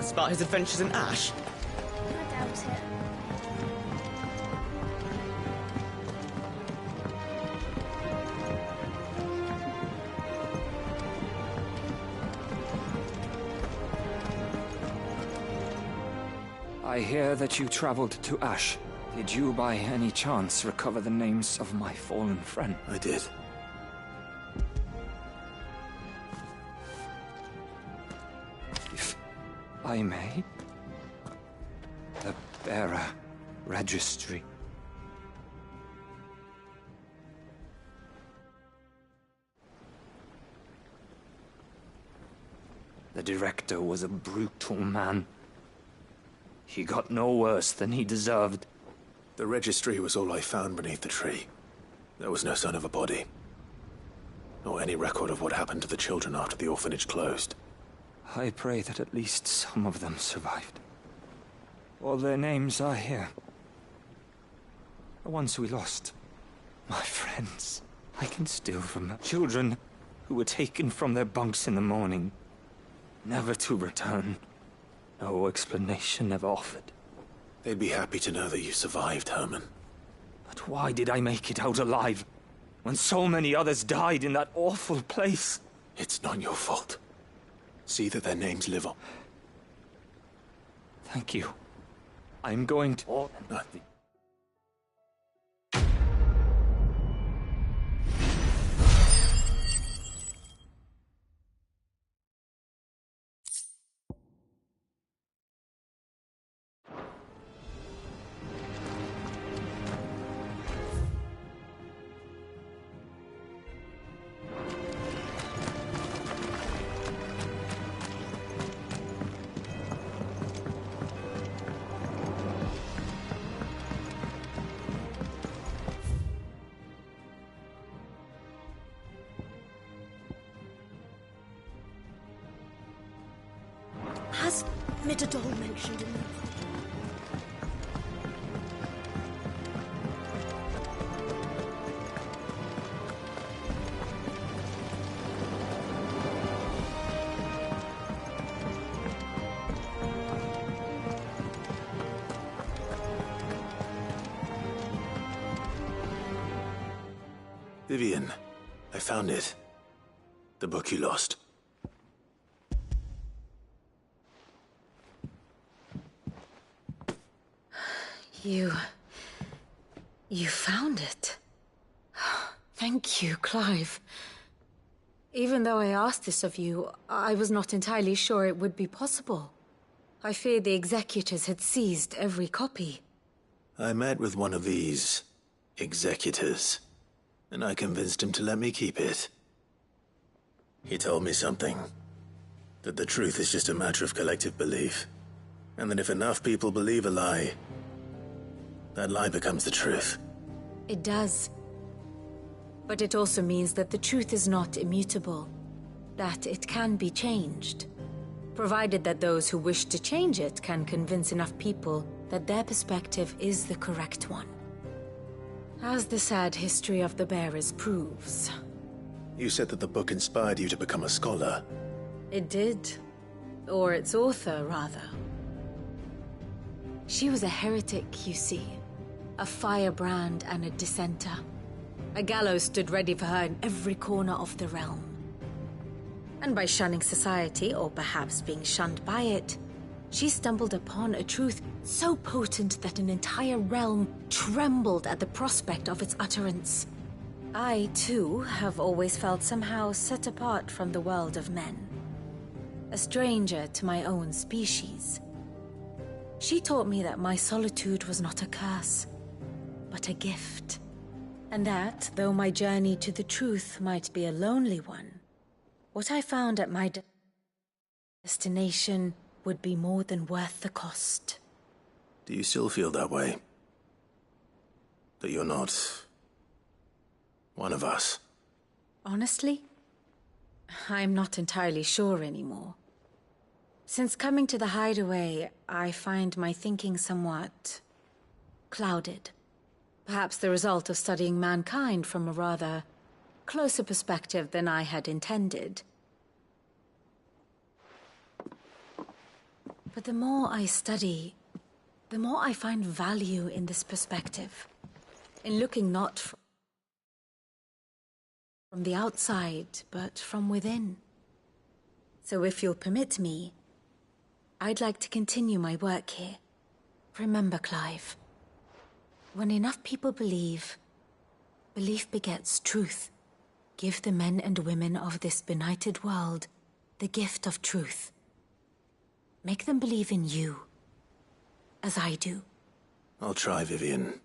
else about his adventures in Ash? I doubt it. I hear that you traveled to Ash. Did you by any chance recover the names of my fallen friend? I did. If I may? The Bearer Registry. The director was a brutal man. He got no worse than he deserved. The registry was all I found beneath the tree. There was no sign of a body. Nor any record of what happened to the children after the orphanage closed. I pray that at least some of them survived. All their names are here. The ones we lost. My friends. I can still remember. Children who were taken from their bunks in the morning. Never to return. No explanation ever offered. They'd be happy to know that you survived, Herman. But why did I make it out alive? When so many others died in that awful place? It's not your fault. See that their names live on. Thank you. I'm going to... Nothing. Has Midadol mentioned in the... Vivian, I found it. The book you lost. You found it. Thank you, Clive. Even though I asked this of you, I was not entirely sure it would be possible. I feared the executors had seized every copy. I met with one of these executors, and I convinced him to let me keep it. He told me something. That the truth is just a matter of collective belief. And that if enough people believe a lie, that lie becomes the truth. It does. But it also means that the truth is not immutable. That it can be changed. Provided that those who wish to change it can convince enough people that their perspective is the correct one. As the sad history of the Bearers proves. You said that the book inspired you to become a scholar. It did. Or its author, rather. She was a heretic, you see. A firebrand and a dissenter. A gallows stood ready for her in every corner of the realm. And by shunning society, or perhaps being shunned by it, she stumbled upon a truth so potent that an entire realm trembled at the prospect of its utterance. I, too, have always felt somehow set apart from the world of men. A stranger to my own species. She taught me that my solitude was not a curse, but a gift. And that, though my journey to the truth might be a lonely one, what I found at my destination would be more than worth the cost. Do you still feel that way? That you're not... one of us? Honestly, I'm not entirely sure anymore. Since coming to the Hideaway, I find my thinking somewhat clouded. Perhaps the result of studying mankind from a rather closer perspective than I had intended. But the more I study, the more I find value in this perspective. In looking not from the outside, but from within. So if you'll permit me, I'd like to continue my work here. Remember, Clive, when enough people believe, belief begets truth. Give the men and women of this benighted world the gift of truth. Make them believe in you, as I do. I'll try, Vivian.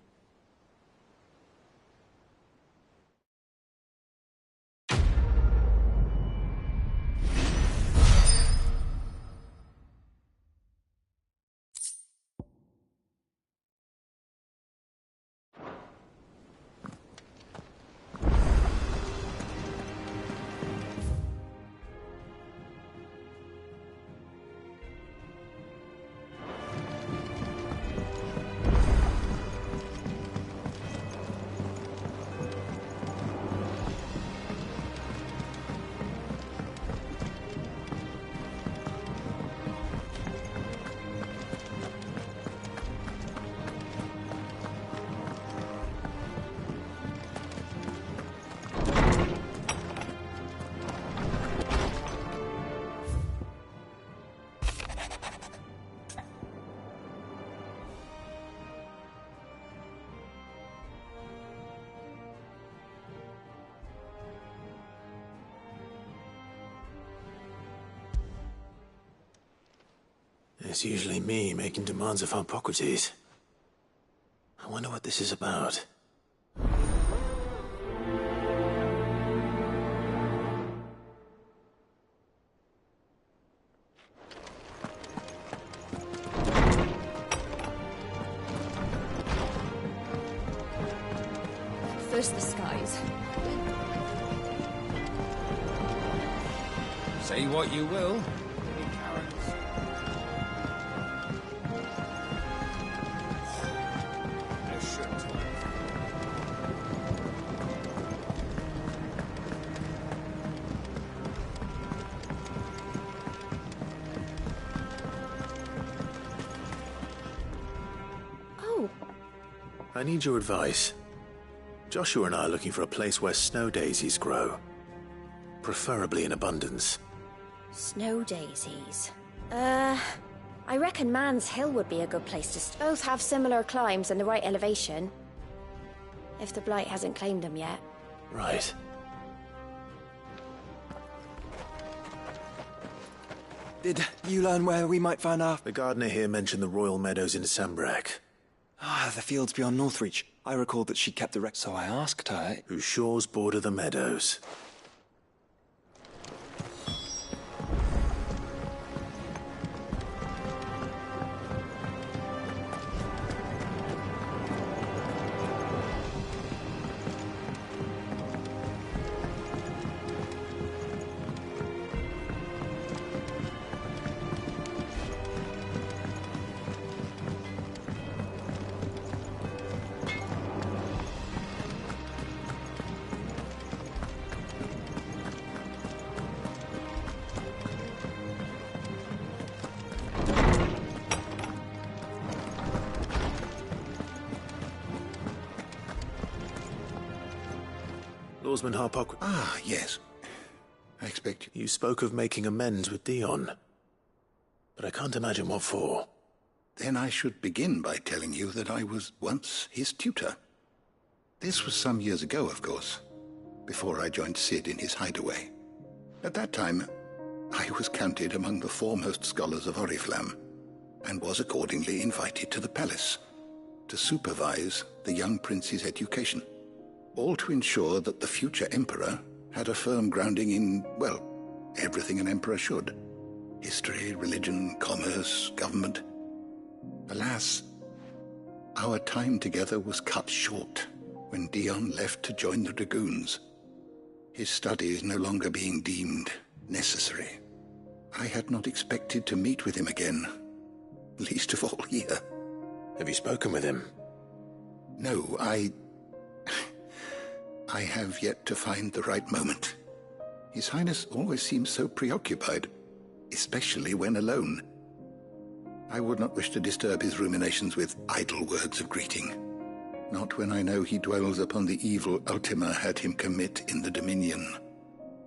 It's usually me making demands of Harpocrates. I wonder what this is about. First the skies. Say what you will. I need your advice. Joshua and I are looking for a place where snow daisies grow. Preferably in abundance. Snow daisies. I reckon Man's Hill would be a good place to both have similar climbs and the right elevation. If the Blight hasn't claimed them yet. Right. Did you learn where we might find our... The gardener here mentioned the Royal Meadows in Sambrak. Ah, the fields beyond Northreach. I recalled that she kept the wreck, so I asked her. Whose shores border the meadows. Lawsman Harpocrates. Ah, yes. I expect you. You spoke of making amends with Dion. But I can't imagine what for. Then I should begin by telling you that I was once his tutor. This was some years ago, of course, before I joined Cid in his hideaway. At that time, I was counted among the foremost scholars of Oriflamme, and was accordingly invited to the palace to supervise the young prince's education. All to ensure that the future emperor had a firm grounding in, well, everything an emperor should. History, religion, commerce, government. Alas, our time together was cut short when Dion left to join the Dragoons. His studies no longer being deemed necessary. I had not expected to meet with him again, least of all here. Have you spoken with him? No, I have yet to find the right moment. His Highness always seems so preoccupied, especially when alone. I would not wish to disturb his ruminations with idle words of greeting. Not when I know he dwells upon the evil Ultima had him commit in the Dominion.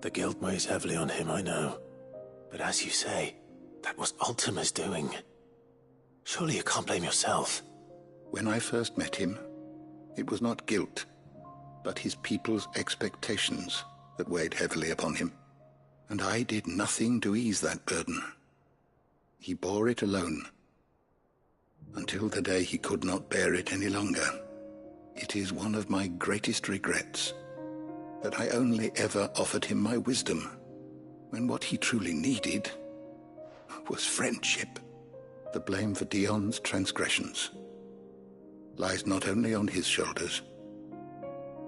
The guilt weighs heavily on him, I know. But as you say, that was Ultima's doing. Surely you can't blame yourself. When I first met him, it was not guilt, but his people's expectations that weighed heavily upon him. And I did nothing to ease that burden. He bore it alone, until the day he could not bear it any longer. It is one of my greatest regrets that I only ever offered him my wisdom, when what he truly needed was friendship. The blame for Dion's transgressions lies not only on his shoulders,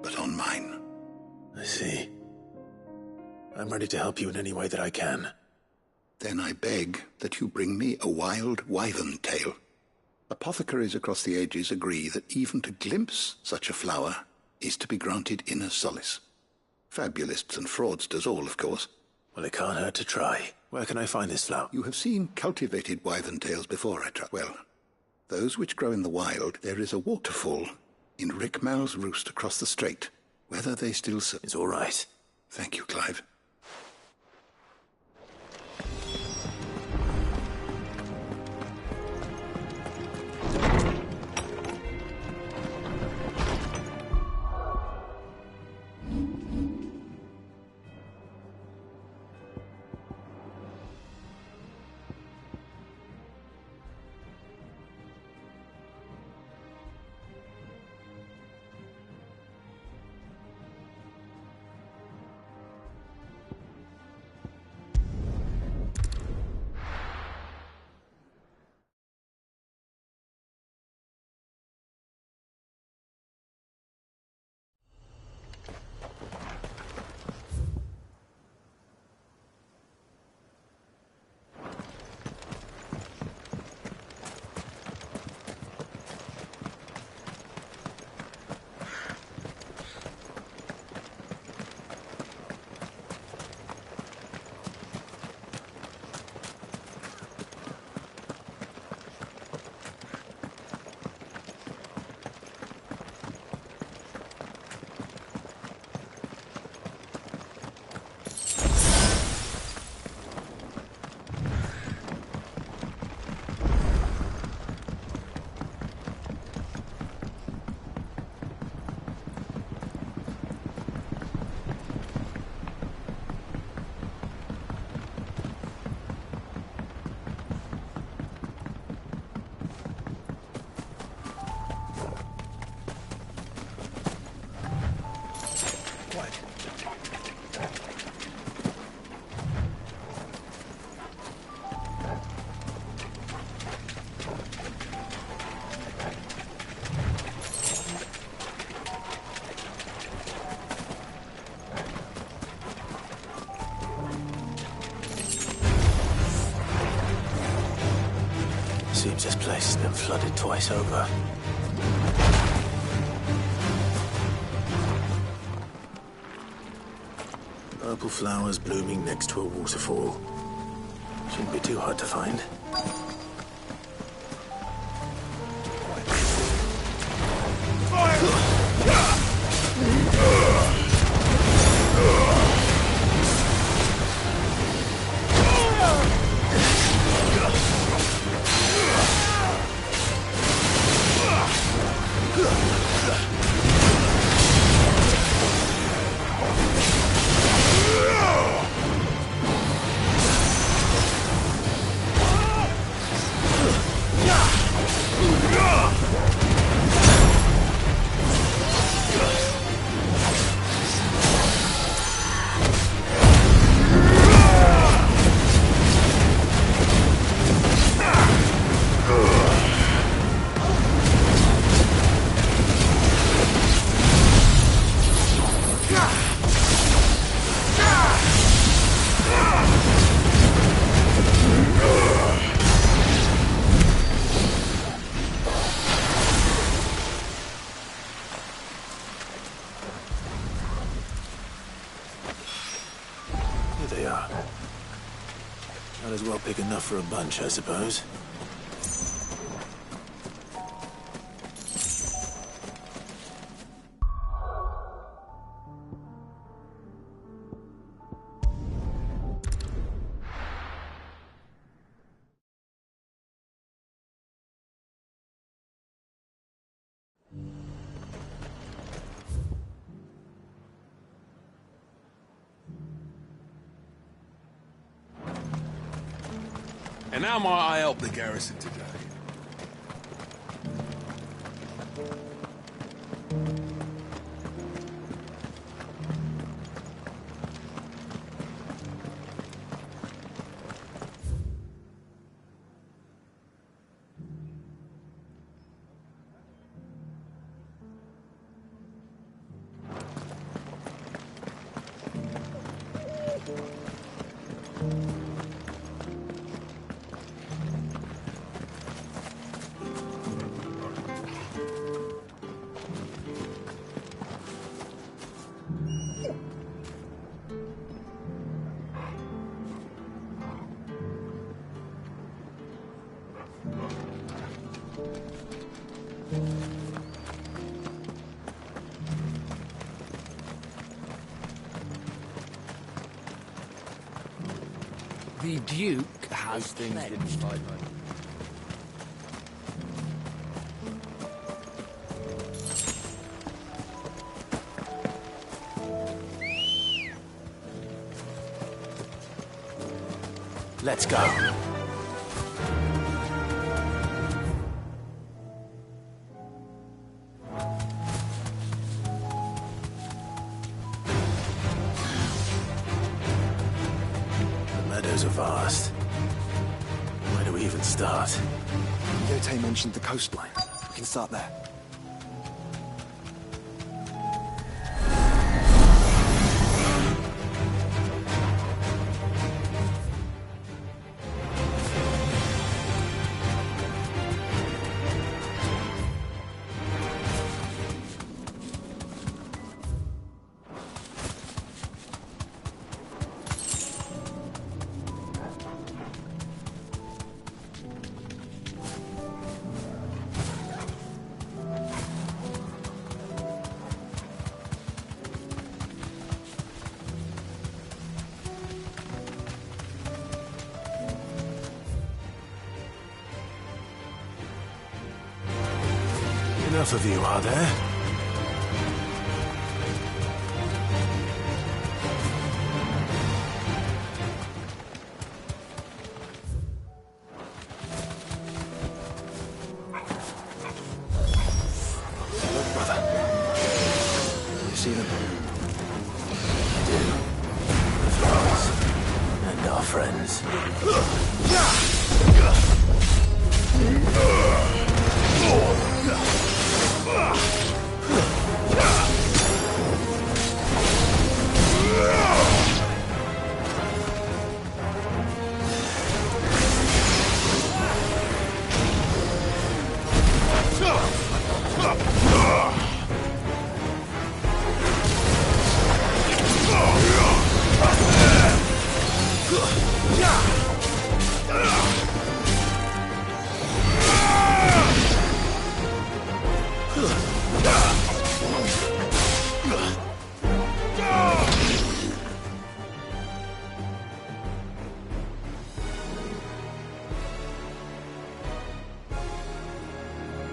but on mine. I see. I'm ready to help you in any way that I can. Then I beg that you bring me a wild wyvern tail. Apothecaries across the ages agree that even to glimpse such a flower is to be granted inner solace. Fabulists and fraudsters all, of course. Well, it can't hurt to try. Where can I find this flower? You have seen cultivated wyvern tails before, I trust. Well, those which grow in the wild, there is a waterfall in Rickmal's roost across the strait. Whether they still serve... It's all right. Thank you, Clive. Seems this place has been flooded twice over. Purple flowers blooming next to a waterfall. Shouldn't be too hard to find. Might as well pick enough for a bunch, I suppose. And how might I help the garrison today? The Duke has Things pledged. didn't slide, mate. Let's go. The meadows are vast. Where do we even start? Yote mentioned the coastline. We can start there. Enough of you, are there? Look, brother. You see them? I do. The thralls. And our friends.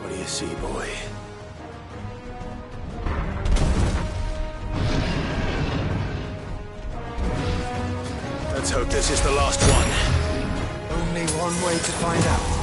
What do you see, boy? Let's hope this is the last one. Only one way to find out.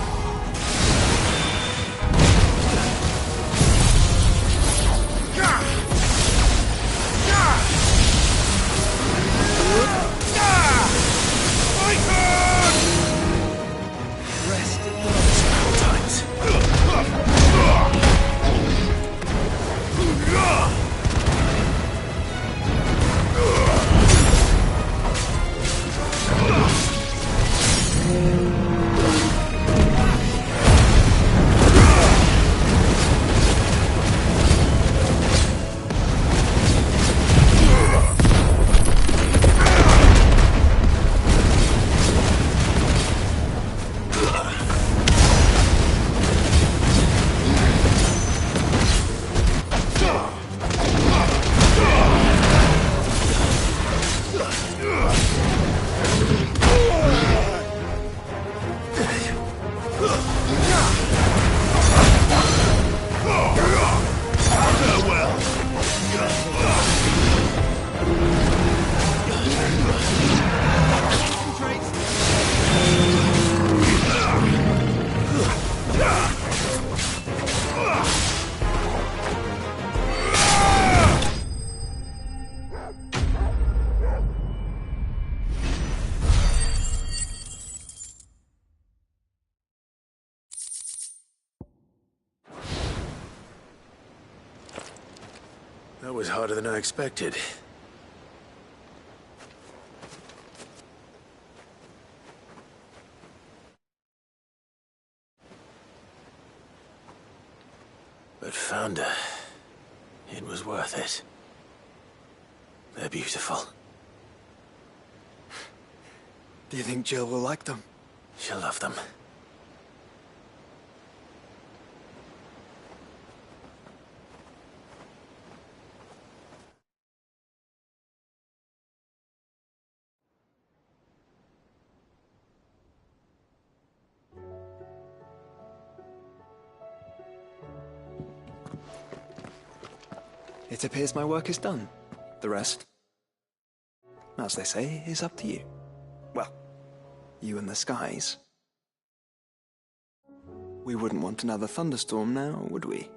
That was harder than I expected. But Founder, it was worth it. They're beautiful. Do you think Jill will like them? She'll love them. It appears my work is done. The rest, as they say, is up to you. Well, you and the skies. We wouldn't want another thunderstorm now, would we?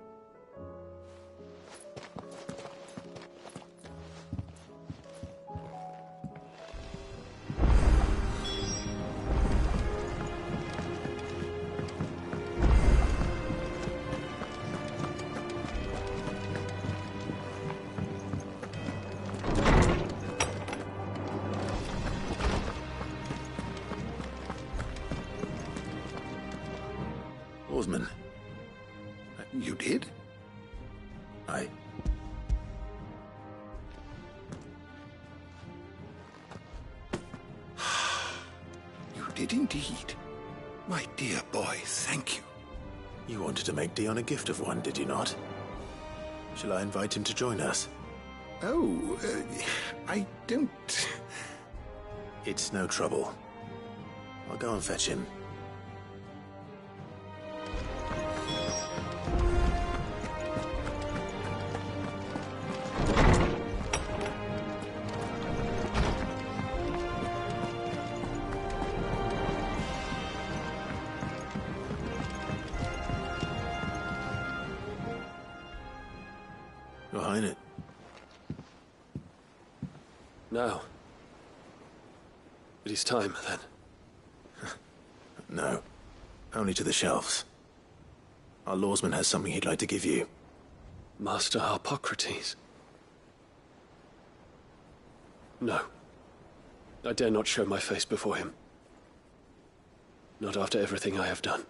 Oarsman. You did? You did indeed. My dear boy, thank you. You wanted to make Dion a gift of one, did you not? Shall I invite him to join us? Oh, I don't... It's no trouble. I'll go and fetch him. Your Highness. Now. It is time, then. No. Only to the shelves. Our lawsman has something he'd like to give you. Master Harpocrates. No. I dare not show my face before him. Not after everything I have done.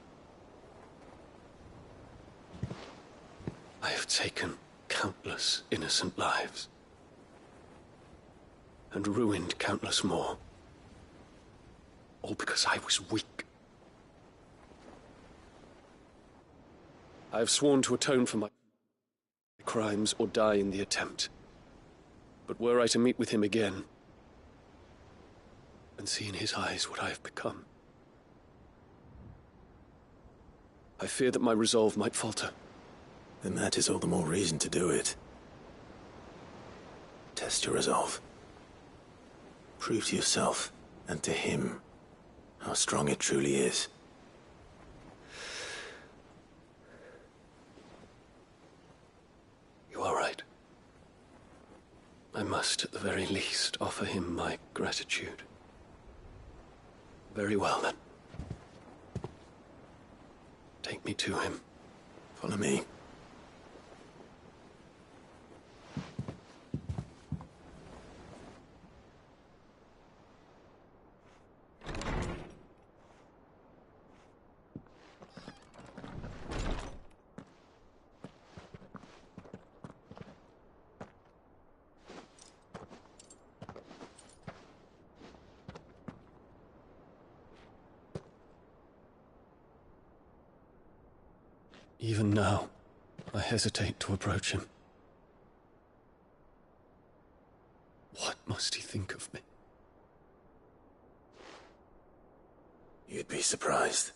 I have taken countless innocent lives. And ruined countless more. All because I was weak. I have sworn to atone for my crimes or die in the attempt. But were I to meet with him again, and see in his eyes what I have become, I fear that my resolve might falter. Then that is all the more reason to do it. Test your resolve. Prove to yourself, and to him, how strong it truly is. You are right. I must, at the very least, offer him my gratitude. Very well, then. Take me to him. Follow me. Even now, I hesitate to approach him. What must he think of me? You'd be surprised.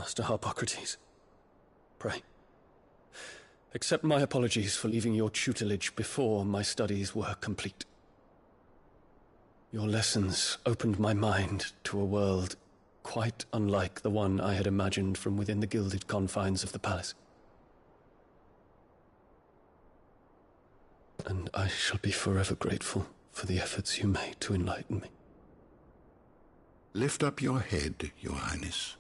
Master Harpocrates, pray, accept my apologies for leaving your tutelage before my studies were complete. Your lessons opened my mind to a world quite unlike the one I had imagined from within the gilded confines of the palace. And I shall be forever grateful for the efforts you made to enlighten me. Lift up your head, Your Highness.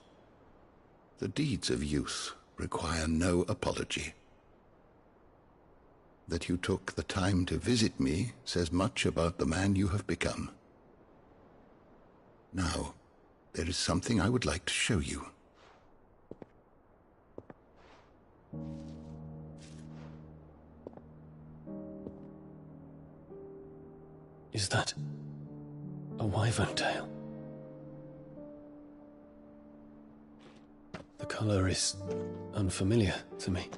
The deeds of youth require no apology. That you took the time to visit me says much about the man you have become. Now, there is something I would like to show you. Is that a wyvern tail? The color is unfamiliar to me.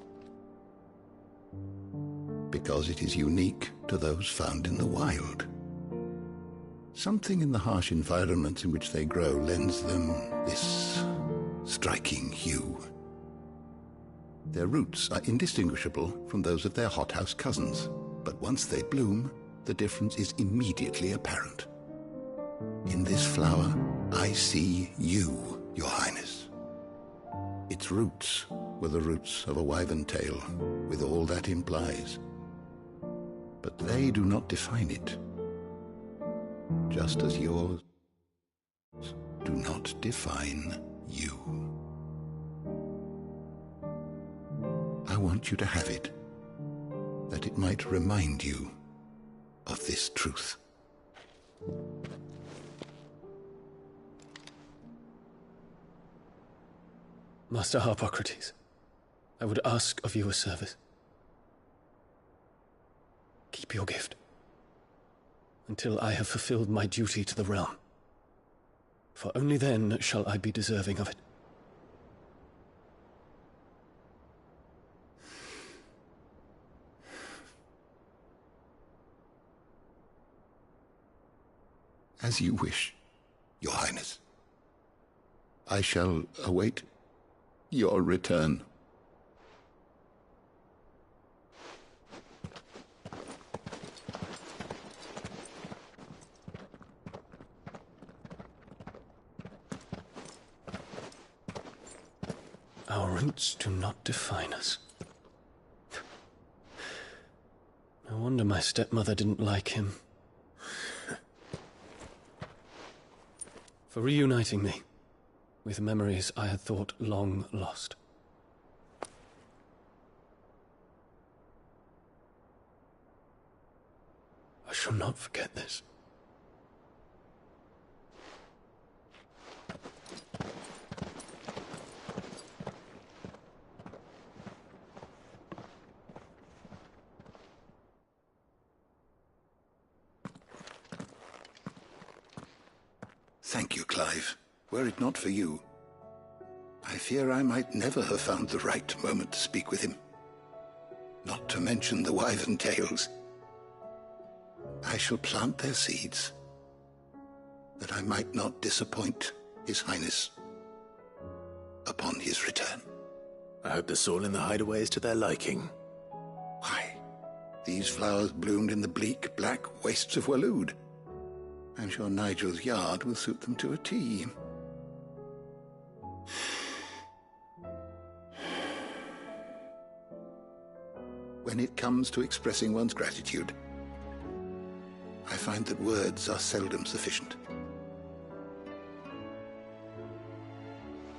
Because it is unique to those found in the wild. Something in the harsh environments in which they grow lends them this striking hue. Their roots are indistinguishable from those of their hothouse cousins, but once they bloom, the difference is immediately apparent. In this flower, I see you, Your Highness. Its roots were the roots of a wyvern tail, with all that implies. But they do not define it, just as yours do not define you. I want you to have it, that it might remind you of this truth. Master Harpocrates, I would ask of you a service. Keep your gift until I have fulfilled my duty to the realm, for only then shall I be deserving of it. As you wish, Your Highness. I shall await your return. Our roots do not define us. No wonder my stepmother didn't like him. For reuniting me with memories I had thought long lost. I shall not forget this. Thank you, Clive. Were it not for you, I fear I might never have found the right moment to speak with him. Not to mention the wyvern tales. I shall plant their seeds, that I might not disappoint His Highness upon his return. I hope the soil in the hideaway is to their liking. Why, these flowers bloomed in the bleak, black wastes of Waloed. I'm sure Nigel's yard will suit them to a T. When it comes to expressing one's gratitude, I find that words are seldom sufficient.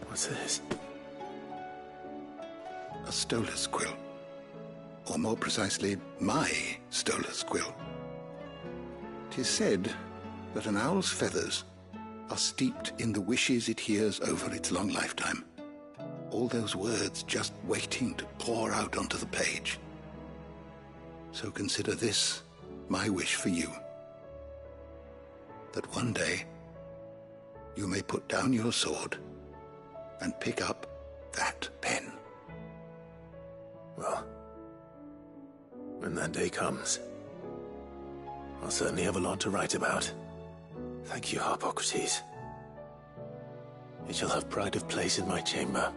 What's this? A Stolas quill. Or more precisely, my Stolas quill. 'Tis said that an owl's feathers are steeped in the wishes it hears over its long lifetime. All those words just waiting to pour out onto the page. So consider this my wish for you. That one day you may put down your sword and pick up that pen. Well, when that day comes, I'll certainly have a lot to write about. Thank you, Harpocrates. It shall have pride of place in my chamber.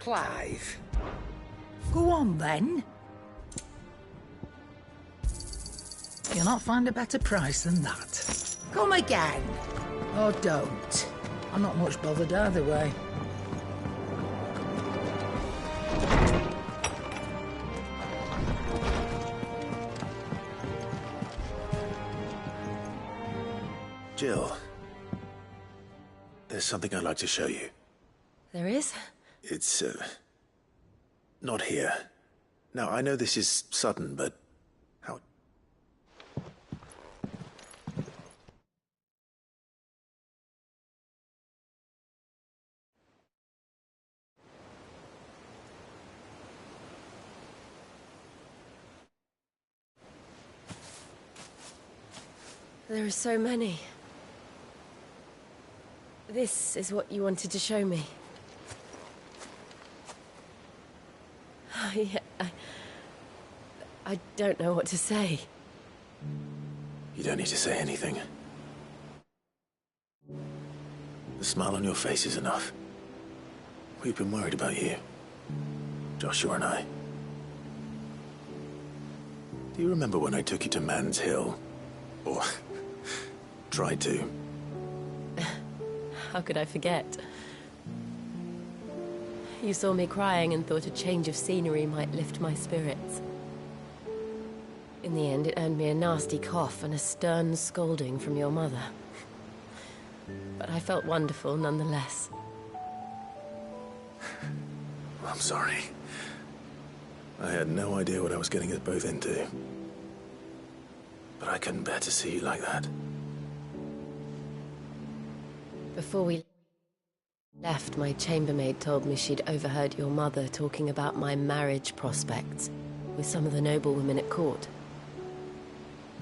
Clive. Go on, then. You'll not find a better price than that. Come again. Or don't. I'm not much bothered either way. Jill, there's something I'd like to show you. There is? It's, not here. Now, I know this is sudden, but how... There are so many. This is what you wanted to show me. I don't know what to say. You don't need to say anything. The smile on your face is enough. We've been worried about you. Joshua and I. Do you remember when I took you to Man's Hill? Or... tried to? How could I forget? You saw me crying and thought a change of scenery might lift my spirits. In the end, it earned me a nasty cough and a stern scolding from your mother. But I felt wonderful nonetheless. I'm sorry. I had no idea what I was getting us both into. But I couldn't bear to see you like that. Before we left, my chambermaid told me she'd overheard your mother talking about my marriage prospects with some of the noblewomen at court.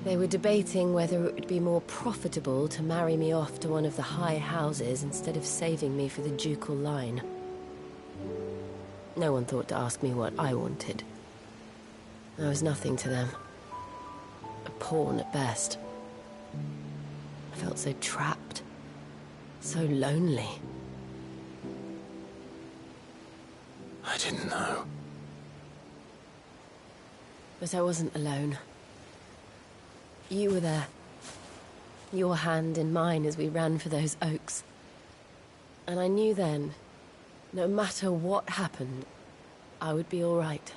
They were debating whether it would be more profitable to marry me off to one of the high houses instead of saving me for the ducal line. No one thought to ask me what I wanted. I was nothing to them. A pawn at best. I felt so trapped. So lonely. I didn't know. But I wasn't alone. You were there. Your hand in mine as we ran for those oaks. And I knew then, no matter what happened, I would be all right.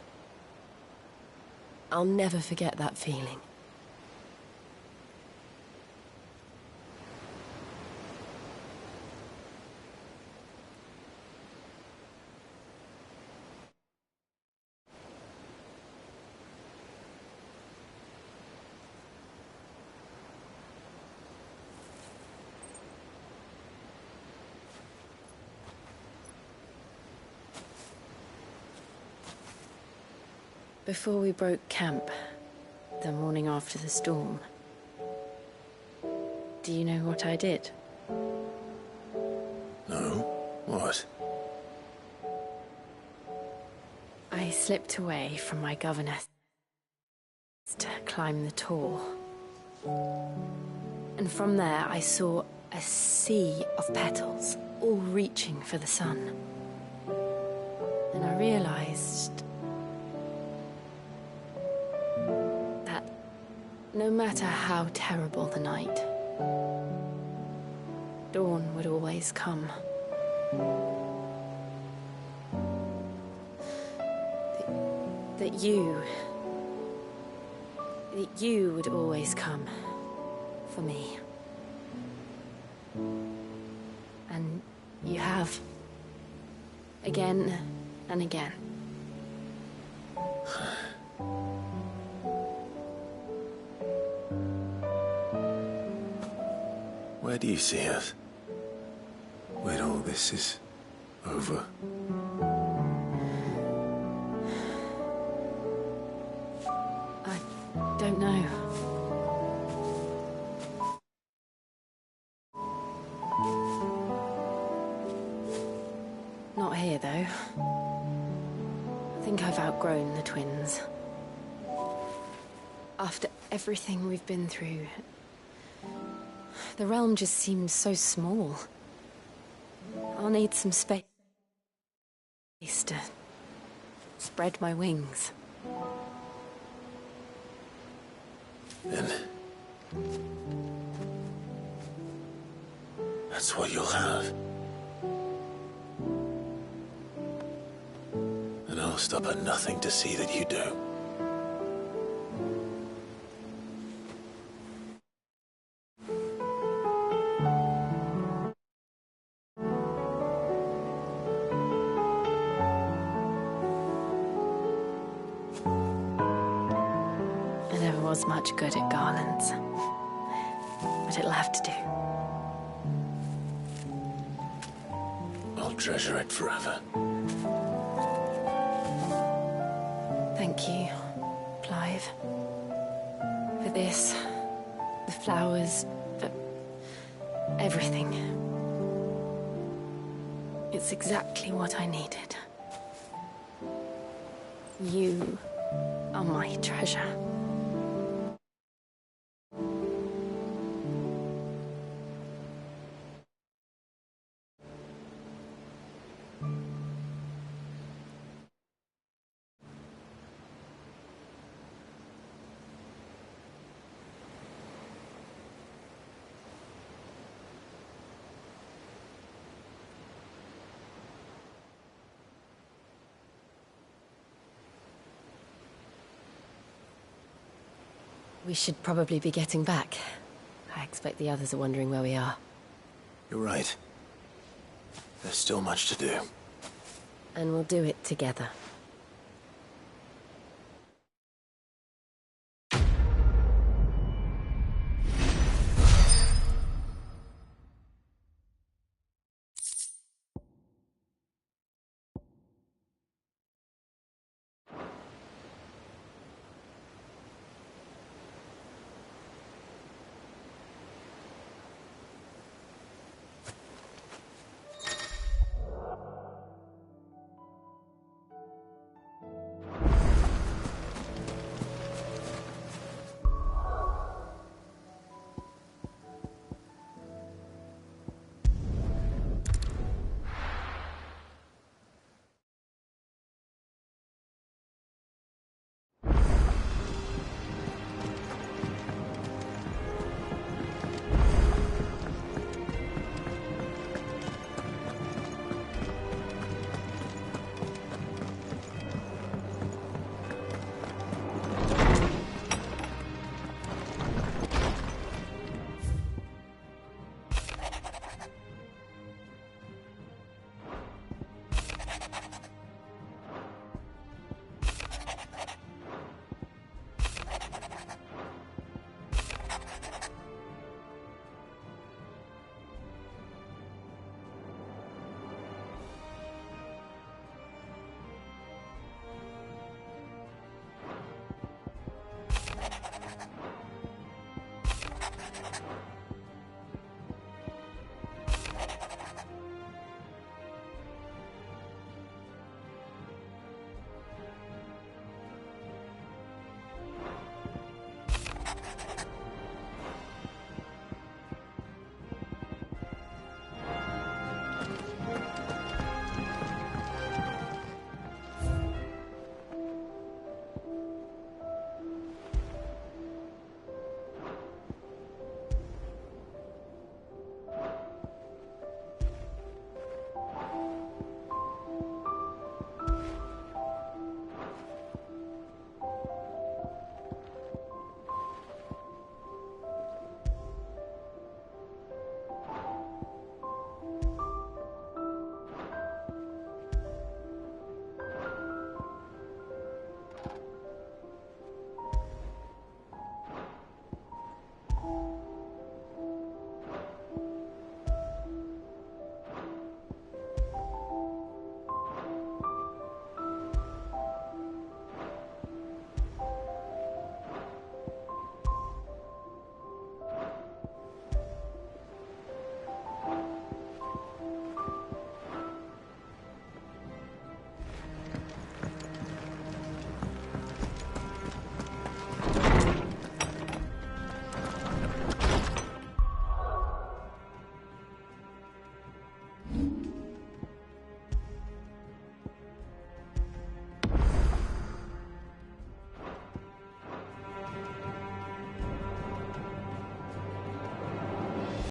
I'll never forget that feeling. Before we broke camp, the morning after the storm, do you know what I did? No? What? I slipped away from my governess to climb the tor. And from there I saw a sea of petals, all reaching for the sun. And I realized that no matter how terrible the night, dawn would always come. That you would always come for me. And you have. Again and again. Where do you see us? When all this is over? I don't know. Not here, though. I think I've outgrown the twins. After everything we've been through, the realm just seems so small. I'll need some space to spread my wings. Then that's what you'll have. And I'll stop at nothing to see that you do. Was much good at garlands, but it'll have to do. I'll treasure it forever. Thank you, Clive. For this, the flowers, for everything. It's exactly what I needed. You are my treasure. We should probably be getting back. I expect the others are wondering where we are. You're right. There's still much to do. And we'll do it together.